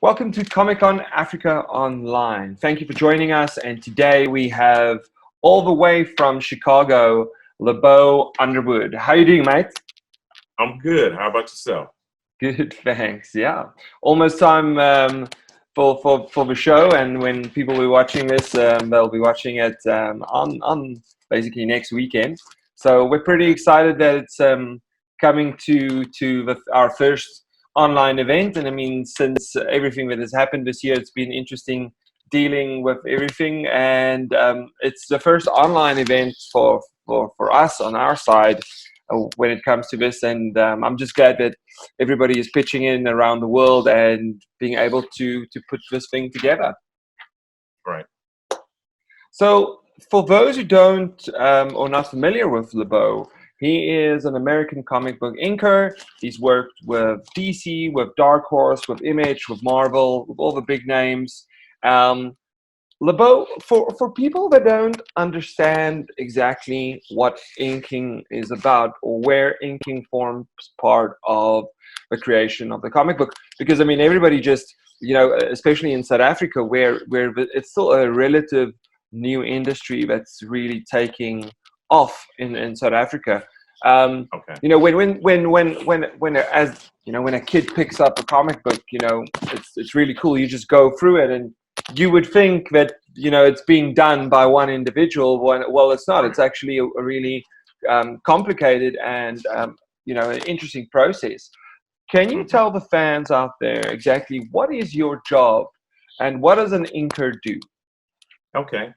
Welcome to Comic-Con Africa Online. Thank you for joining us. And today we have all the way from Chicago, LeBeau Underwood. How are you doing, mate? I'm good. How about yourself? Good, thanks. Yeah, almost time for the show. And when people will be watching this, they'll be watching it on basically next weekend. So we're pretty excited that it's coming to our first online event. And I mean, since everything that has happened this year, it's been interesting dealing with everything. And it's the first online event for us on our side when it comes to this. And I'm just glad that everybody is pitching in around the world and being able to put this thing together. Right. So for those who don't or not familiar with LeBeau, he is an American comic book inker. He's worked with DC, with Dark Horse, with Image, with Marvel, with all the big names. LeBeau, for people that don't understand exactly what inking is about or where inking forms part of the creation of the comic book, because I mean everybody just, especially in South Africa where it's still a relative new industry that's really taking off in South Africa. Okay. When a kid picks up a comic book, it's really cool. You just go through it, and you would think that it's being done by one individual. Well, it's not. It's actually a really complicated and an interesting process. Can you tell the fans out there exactly what is your job and what does an inker do? Okay.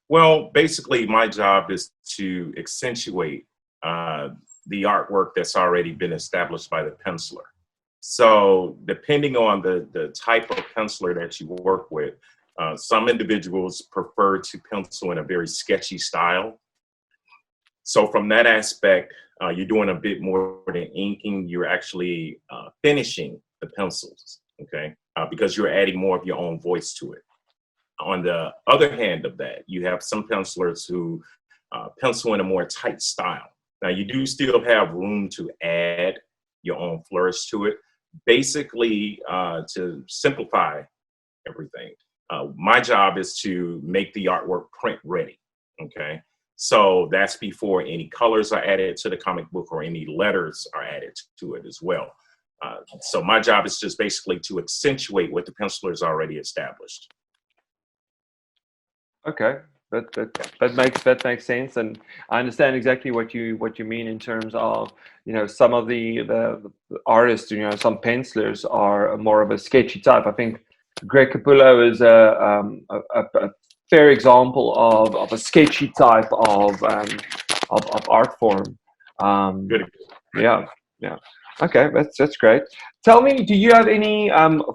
Well, basically, my job is to accentuate the artwork that's already been established by the penciler. So depending on the type of penciler that you work with, some individuals prefer to pencil in a very sketchy style. So from that aspect, you're doing a bit more than inking. You're actually finishing the pencils, okay? Because you're adding more of your own voice to it. On the other hand of that, you have some pencilers who pencil in a more tight style. Now, you do still have room to add your own flourish to it. Basically, to simplify everything, my job is to make the artwork print ready, okay? So that's before any colors are added to the comic book or any letters are added to it as well. So my job is just basically to accentuate what the penciler's already established. Okay, that makes sense, and I understand exactly what you mean in terms of some of the artists. Some pencilers are more of a sketchy type. I think Greg Capullo is a fair example of a sketchy type of art form. Good. Yeah, yeah. Okay, that's great. Tell me, do you have any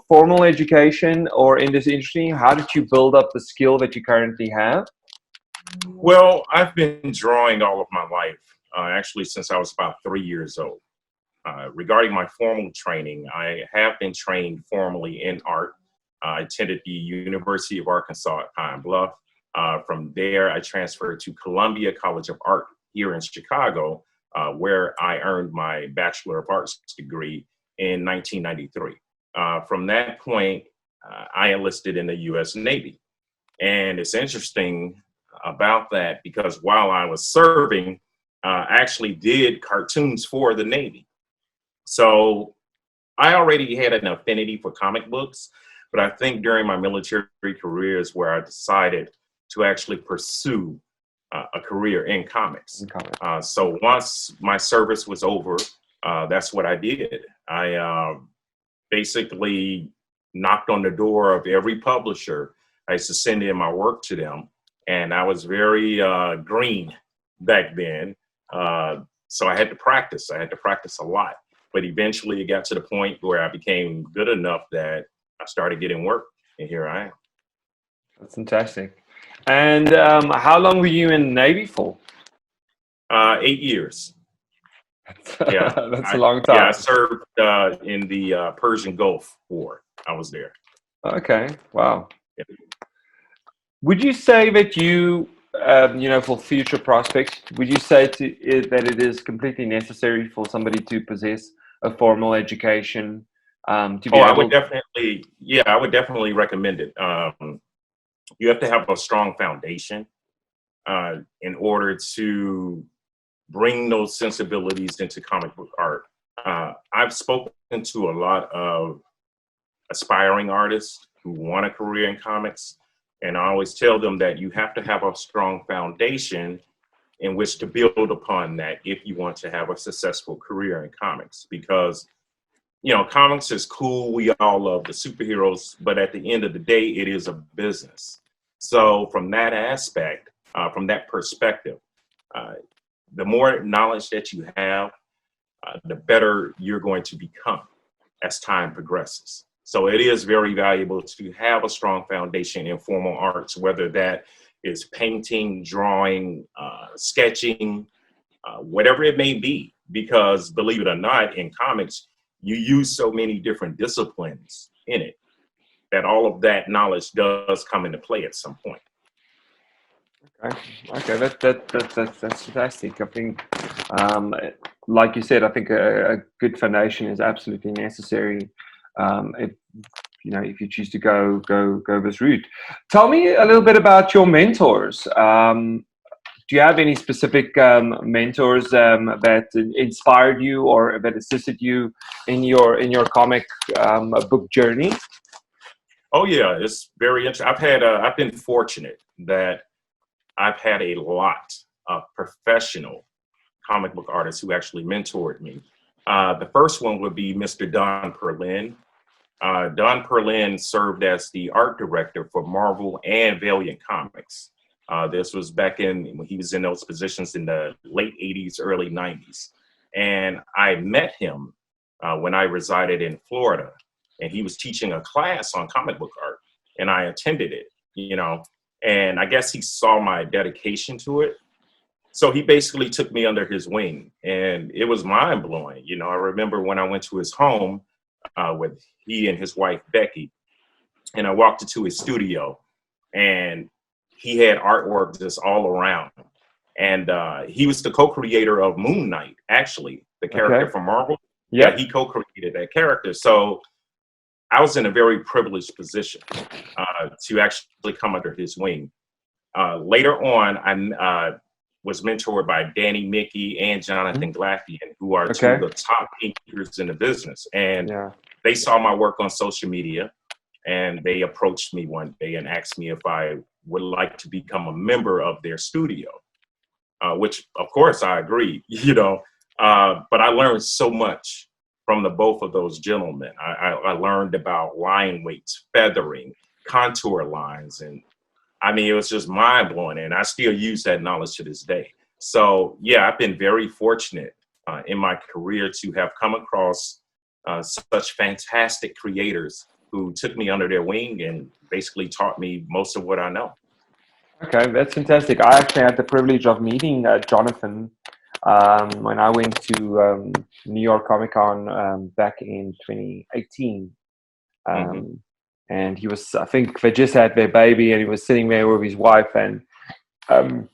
formal education or in this industry? How did you build up the skill that you currently have? Well, I've been drawing all of my life, actually since I was about 3 years old. Regarding my formal training, I have been trained formally in art. I attended the University of Arkansas at Pine Bluff. From there, I transferred to Columbia College of Art here in Chicago, where I earned my Bachelor of Arts degree in 1993. From that point, I enlisted in the U.S. Navy. And it's interesting about that because while I was serving, I actually did cartoons for the Navy. So I already had an affinity for comic books, but I think during my military career is where I decided to actually pursue a career in comics. So once my service was over, that's what I did. I basically knocked on the door of every publisher. I used to send in my work to them, and I was very green back then. So I had to practice. I had to practice a lot. But eventually it got to the point where I became good enough that I started getting work, and here I am. That's fantastic. And how long were you in the Navy for? 8 years. Yeah, That's a long time. Yeah, I served in the Persian Gulf War. I was there. Okay, wow. Yeah. Would you say that for future prospects, would you say that it is completely necessary for somebody to possess a formal education to Oh, be able. I would definitely recommend it. You have to have a strong foundation in order to bring those sensibilities into comic book art. I've spoken to a lot of aspiring artists who want a career in comics, and I always tell them that you have to have a strong foundation in which to build upon that if you want to have a successful career in comics. Because comics is cool. We all love the superheroes, but at the end of the day, it is a business. So from that aspect, from that perspective, uh, the more knowledge that you have, the better you're going to become as time progresses. So it is very valuable to have a strong foundation in formal arts, whether that is painting, drawing, sketching, whatever it may be, because believe it or not, in comics, you use so many different disciplines in it that all of that knowledge does come into play at some point. Okay, okay, that's fantastic. I think, like you said, I think a good foundation is absolutely necessary. If if you choose to go this route. Tell me a little bit about your mentors. Do you have any specific mentors that inspired you or that assisted you in your comic book journey? Oh yeah, it's very interesting. I've been fortunate that I've had a lot of professional comic book artists who actually mentored me. The first one would be Mr. Don Perlin. Don Perlin served as the art director for Marvel and Valiant Comics. This was back when he was in those positions in the late 80s, early 90s. And I met him when I resided in Florida, and he was teaching a class on comic book art, and I attended it, and I guess he saw my dedication to it. So he basically took me under his wing, and it was mind blowing. I remember when I went to his home with he and his wife, Becky, and I walked into his studio, and he had artwork just all around. And he was the co-creator of Moon Knight, actually, the character Okay. from Marvel. Yeah, Yep. he co-created that character. So I was in a very privileged position to actually come under his wing. Later on, I was mentored by Danny Mickey and Jonathan Glaffian, who are two of Okay. the top inkers in the business. And Yeah. they saw my work on social media, and they approached me one day and asked me if I would like to become a member of their studio, which of course I agreed. But I learned so much from the both of those gentlemen. I learned about line weights, feathering, contour lines, and I mean, it was just mind blowing, and I still use that knowledge to this day. So yeah, I've been very fortunate in my career to have come across such fantastic creators who took me under their wing and basically taught me most of what I know. Okay, that's fantastic. I actually had the privilege of meeting Jonathan when I went to New York Comic Con back in 2018. Hmm. And he was, I think they just had their baby, and he was sitting there with his wife, and um,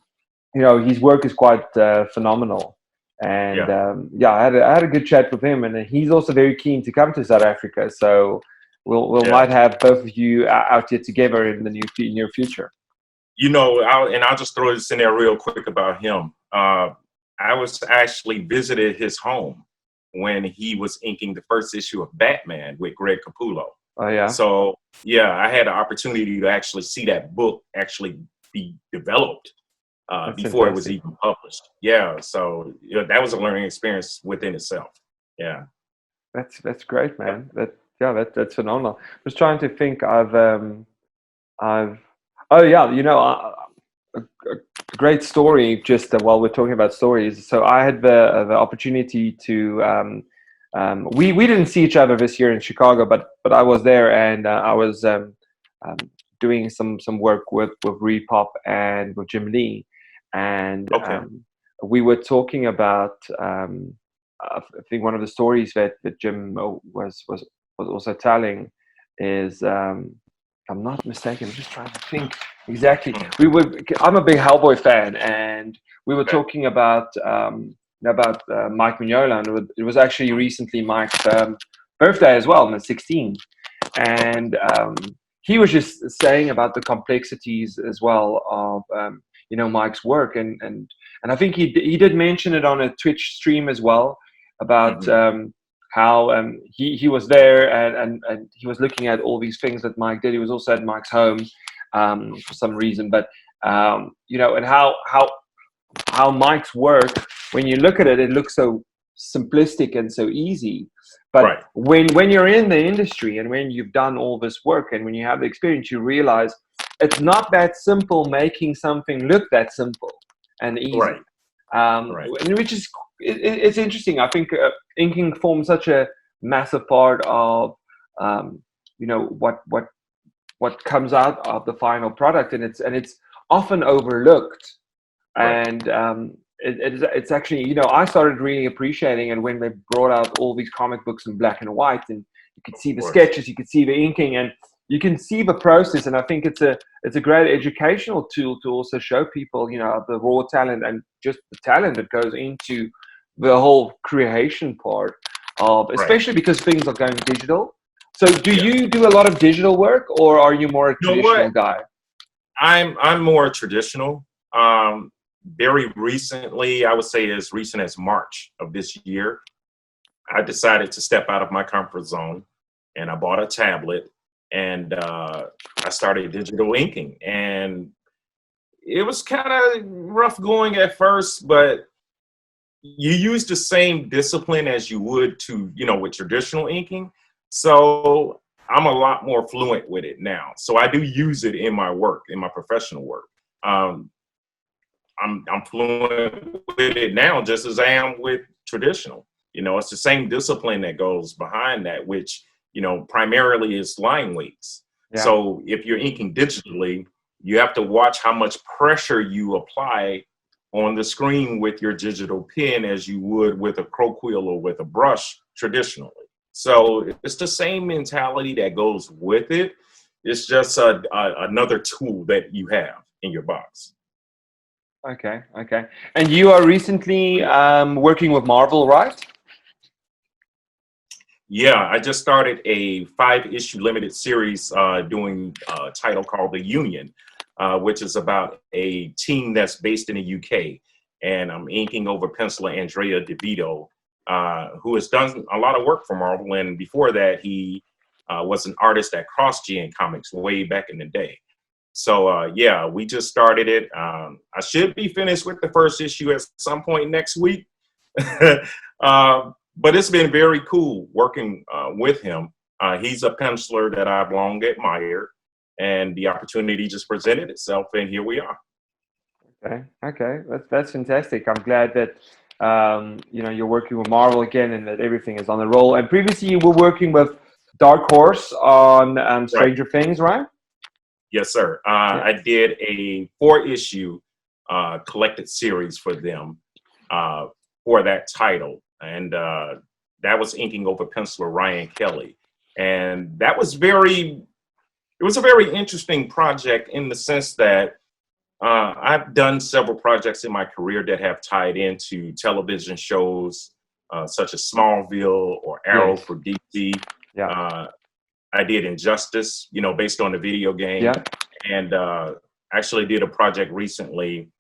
his work is quite phenomenal. And Yeah. yeah, I had a good chat with him, and he's also very keen to come to South Africa. So we'll Yeah. might have both of you out here together in the near future. I'll just throw this in there real quick about him. I was actually visited his home when he was inking the first issue of Batman with Greg Capullo. Oh yeah, So yeah, I had the opportunity to actually see that book actually be developed that's before it was fantastic. even published. Yeah, so that was a learning experience within itself. Yeah. That's great, man. That's phenomenal. I was trying to think. I've oh yeah, a great story. Just while we're talking about stories, so I had the opportunity to. We didn't see each other this year in Chicago, but I was there, and I was um, doing some work with Repop and with Jim Lee, and Okay. we were talking about. I think one of the stories that Jim was also telling is, if I'm not mistaken, I'm just trying to think exactly. Mm. I'm a big Hellboy fan, and we were Okay. talking about Mike Mignola, and it was actually recently Mike's birthday as well, on 16, and he was just saying about the complexities as well of Mike's work, and I think he did mention it on a Twitch stream as well about how he was there and he was looking at all these things that Mike did. He was also at Mike's home for some reason, but and how Mike's work, when you look at it, it looks so simplistic and so easy. But Right. when you're in the industry and when you've done all this work and when you have the experience, you realize it's not that simple making something look that simple and easy. Right. Right. Which is it's interesting. I think inking forms such a massive part of what comes out of the final product, and it's often overlooked. Right. And it's actually, I started really appreciating it when they brought out all these comic books in black and white, and you could see the sketches, you could see the inking, and you can see the process. And I think it's a great educational tool to also show people, the raw talent and just the talent that goes into the whole creation part of, especially because things are going digital. So do you do a lot of digital work, or are you more a traditional guy? I'm more traditional. Very recently, I would say as recent as March of this year, I decided to step out of my comfort zone, and I bought a tablet, and I started digital inking. And it was kind of rough going at first, but you use the same discipline as you would to, with traditional inking. So I'm a lot more fluent with it now. So I do use it in my work, in my professional work. I'm fluent with it now, just as I am with traditional. It's the same discipline that goes behind that, which, primarily is line weights. Yeah. So if you're inking digitally, you have to watch how much pressure you apply on the screen with your digital pen as you would with a crow quill or with a brush traditionally. So it's the same mentality that goes with it. It's just another tool that you have in your box. Okay. And you are recently working with Marvel, right? Yeah, I just started a 5-issue limited series doing a title called The Union, which is about a team that's based in the UK. And I'm inking over penciler Andrea DeVito, who has done a lot of work for Marvel. And before that, he was an artist at CrossGen Comics way back in the day. So, yeah, we just started it. I should be finished with the first issue at some point next week. But it's been very cool working with him. He's a penciler that I've long admired, and the opportunity just presented itself, and here we are. Okay, that's fantastic. I'm glad that you're working with Marvel again, and that everything is on the roll. And previously, you were working with Dark Horse on Stranger Things, right? Yes, sir. I did a 4-issue collected series for them for that title. And that was inking over penciler Ryan Kelly. And that was it was a very interesting project in the sense that I've done several projects in my career that have tied into television shows such as Smallville or Arrow for DC. Yeah. I did Injustice, based on the video game. Yeah. And actually did a project recently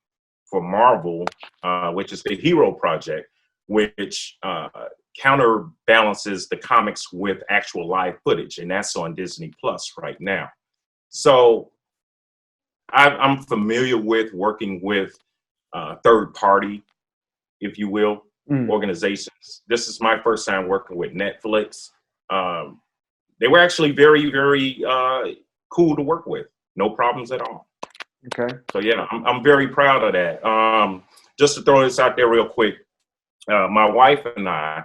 for Marvel, which is the Hero Project, which counterbalances the comics with actual live footage, and that's on Disney Plus right now. So I'm familiar with working with third party, if you will, organizations. This is my first time working with Netflix. They were actually very, very cool to work with. No problems at all. Okay. So yeah, I'm very proud of that. Just to throw this out there real quick, my wife and I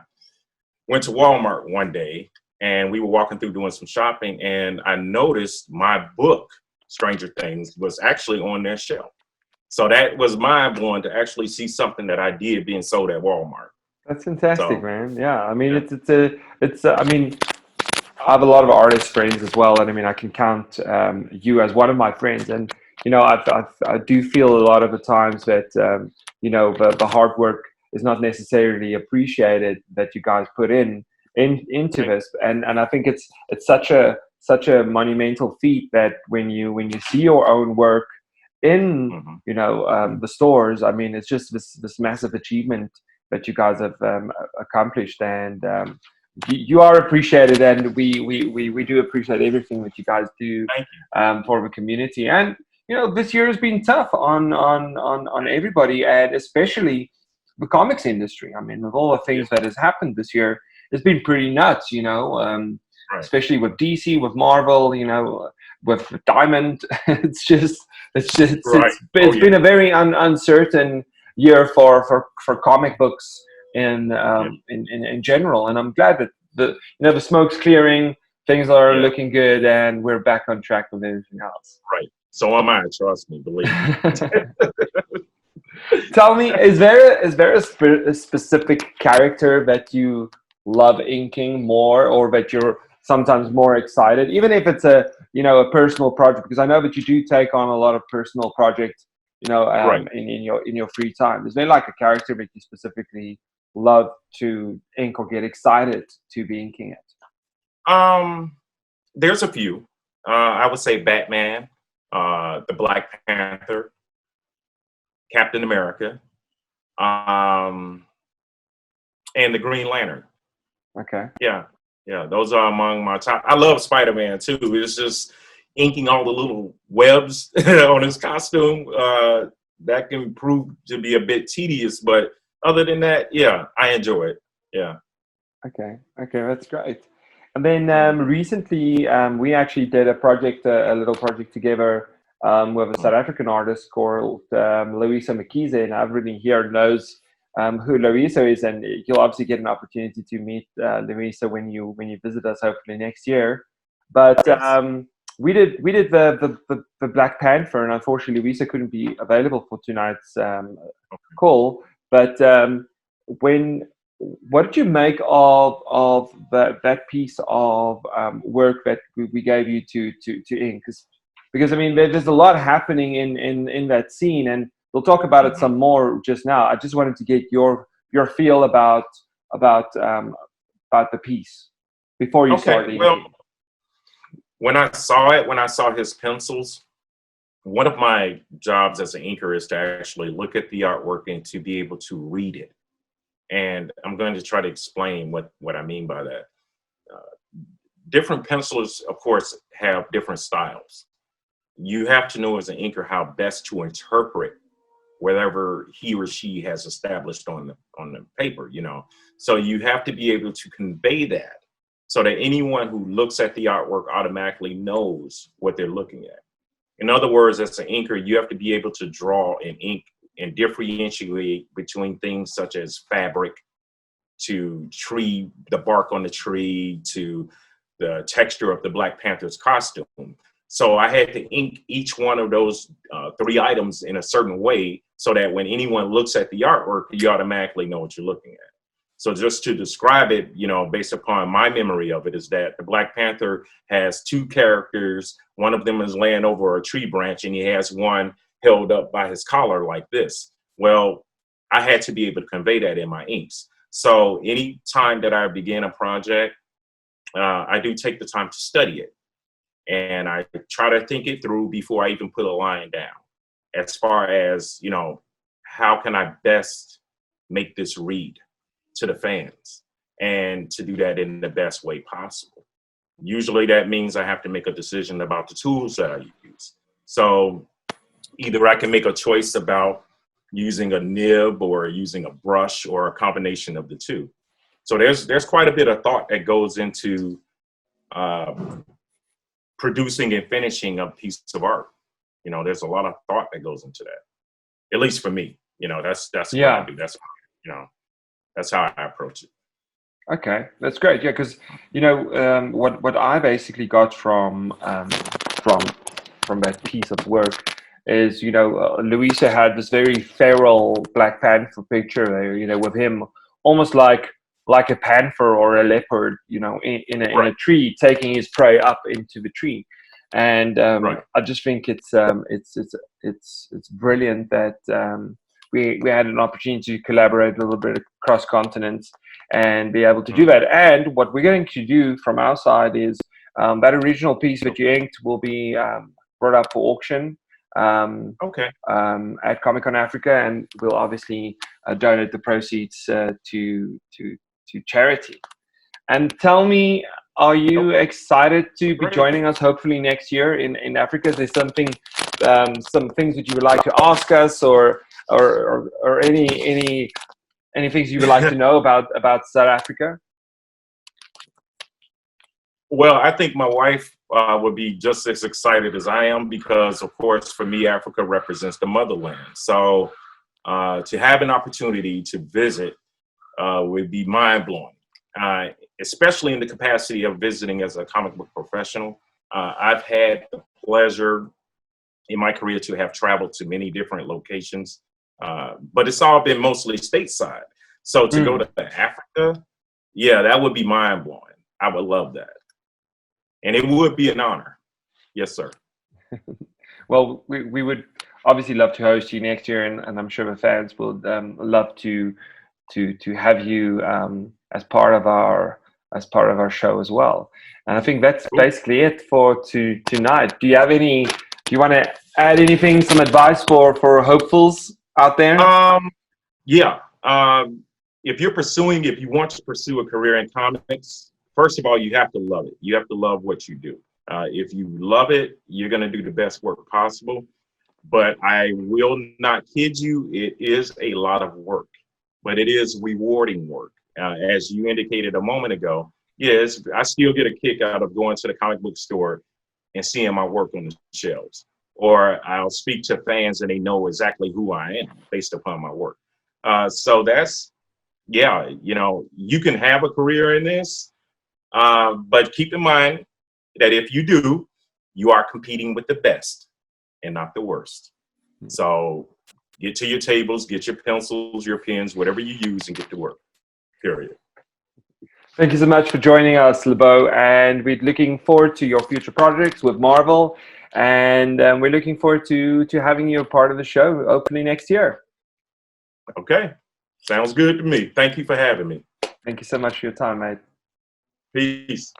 went to Walmart one day, and we were walking through doing some shopping, and I noticed my book, Stranger Things, was actually on their shelf. So that was mind-blowing to actually see something that I did being sold at Walmart. That's fantastic, man. Yeah, I mean, I mean, I have a lot of artist friends as well, and I mean, I can count you as one of my friends, and I do feel a lot of the times that the hard work is not necessarily appreciated that you guys put in, into Right. this, and I think it's such a monumental feat that when you see your own work in Hmm. the stores, I mean, it's just this massive achievement that you guys have accomplished, and you are appreciated, and we do appreciate everything that you guys do Thank you. for the community. And this year has been tough on everybody, and especially the comics industry. I mean, with all the Yeah. things that has happened this year, it's been pretty nuts. Right. Especially with DC, with Marvel, with Diamond. Right. Oh It's yeah. been a very uncertain year for comic books Yeah. in general. And I'm glad that the smoke's clearing, things are Yeah. looking good, and we're back on track with everything else. Right. So am I. Trust me. Believe me. Tell me, is there a specific character that you love inking more, or that you're sometimes more excited, even if it's a personal project? Because I know that you do take on a lot of personal projects, Right. in your free time. Is there like a character that you specifically love to ink or get excited to be inking it? Um. There's a few. I would say Batman, the Black Panther, Captain America, um, and the Green Lantern. Okay. Yeah, yeah, those are among my top. I love Spider-Man too. It's just inking all the little webs on his costume. That can prove to be a bit tedious, but other than that, yeah, I enjoy it. Yeah. Okay, okay, that's great. And then Mhm. recently, we actually did a project, a little project together with a South African artist called Louisa McKeezy, and everybody here knows who Louisa is, and you'll obviously get an opportunity to meet Louisa when you visit us, hopefully next year. But Yes. we did the Black Panther, and unfortunately, Louisa couldn't be available for tonight's call. But when what did you make of that piece of work that we gave you to ink? Because I mean, there's a lot happening in that scene, and we'll talk about it Mhm. some more just now. I just wanted to get your feel about um, about the piece before you Okay. start Well, inking. when I saw it, when I saw his pencils, one of my jobs as an inker is to actually look at the artwork and to be able to read it. And I'm going to try to explain what I mean by that. Different pencils, of course, have different styles. You have to know as an inker how best to interpret whatever he or she has established on the paper. So you have to be able to convey that so that anyone who looks at the artwork automatically knows what they're looking at. In other words, as an inker, you have to be able to draw and ink and differentiate between things such as fabric, to tree, the bark on the tree, to the texture of the Black Panther's costume. So I had to ink each one of those three items in a certain way so that when anyone looks at the artwork, you automatically know what you're looking at. So just to describe it, based upon my memory of it, is that the Black Panther has two characters. One of them is laying over a tree branch, and he has one held up by his collar like this. Well, I had to be able to convey that in my inks. So any time that I begin a project, I do take the time to study it. And I try to think it through before I even put a line down. As far as, how can I best make this read to the fans, and to do that in the best way possible. Usually that means I have to make a decision about the tools that I use. So either I can make a choice about using a nib or using a brush or a combination of the two. So there's quite a bit of thought that goes into uh, producing and finishing a piece of art. There's a lot of thought that goes into that. At least for me, that's what I Yeah. do. That's how I approach it. Okay, that's great. Yeah, because what I basically got from from that piece of work is Louisa had this very feral Black Panther picture there. With him almost like a panther or a leopard. In Right, a tree, taking his prey up into the tree, and right. I just think it's brilliant that we had an opportunity to collaborate a little bit across continents and be able to do that. And what we're going to do from our side is that original piece that you inked will be brought up for auction Okay. at Comic Con Africa, and we'll obviously donate the proceeds to charity. And tell me, are you excited to be Great. joining us hopefully next year in Africa? Is there something, some things that you would like to ask us, or any things you would like to know about South Africa? Well, I think my wife would be just as excited as I am because, of course, for me, Africa represents the motherland. So to have an opportunity to visit would be mind-blowing, especially in the capacity of visiting as a comic book professional. I've had the pleasure in my career to have traveled to many different locations, but it's all been mostly stateside. So to go to Africa, yeah, that would be mind-blowing. I would love that. And it would be an honor. Yes, sir. Well, we would obviously love to host you next year, and I'm sure the fans would love to have you as part of our show as well. And I think that's basically it for tonight. Do you have any? Do you want to add anything? Some advice for hopefuls out there? Yeah. If you want to pursue a career in comics, first of all, you have to love it. You have to love what you do. If you love it, you're going to do the best work possible. But I will not kid you, it is a lot of work, but it is rewarding work. As you indicated a moment ago, yes, I still get a kick out of going to the comic book store and seeing my work on the shelves. Or I'll speak to fans and they know exactly who I am based upon my work. So that's, yeah, you can have a career in this. But keep in mind that if you do, you are competing with the best and not the worst. So get to your tables, get your pencils, your pens, whatever you use, and get to work. Period. Thank you so much for joining us, LeBeau, and we're looking forward to your future projects with Marvel, and we're looking forward to having you a part of the show hopefully next year. Okay. Sounds good to me. Thank you for having me. Thank you so much for your time, mate. Peace.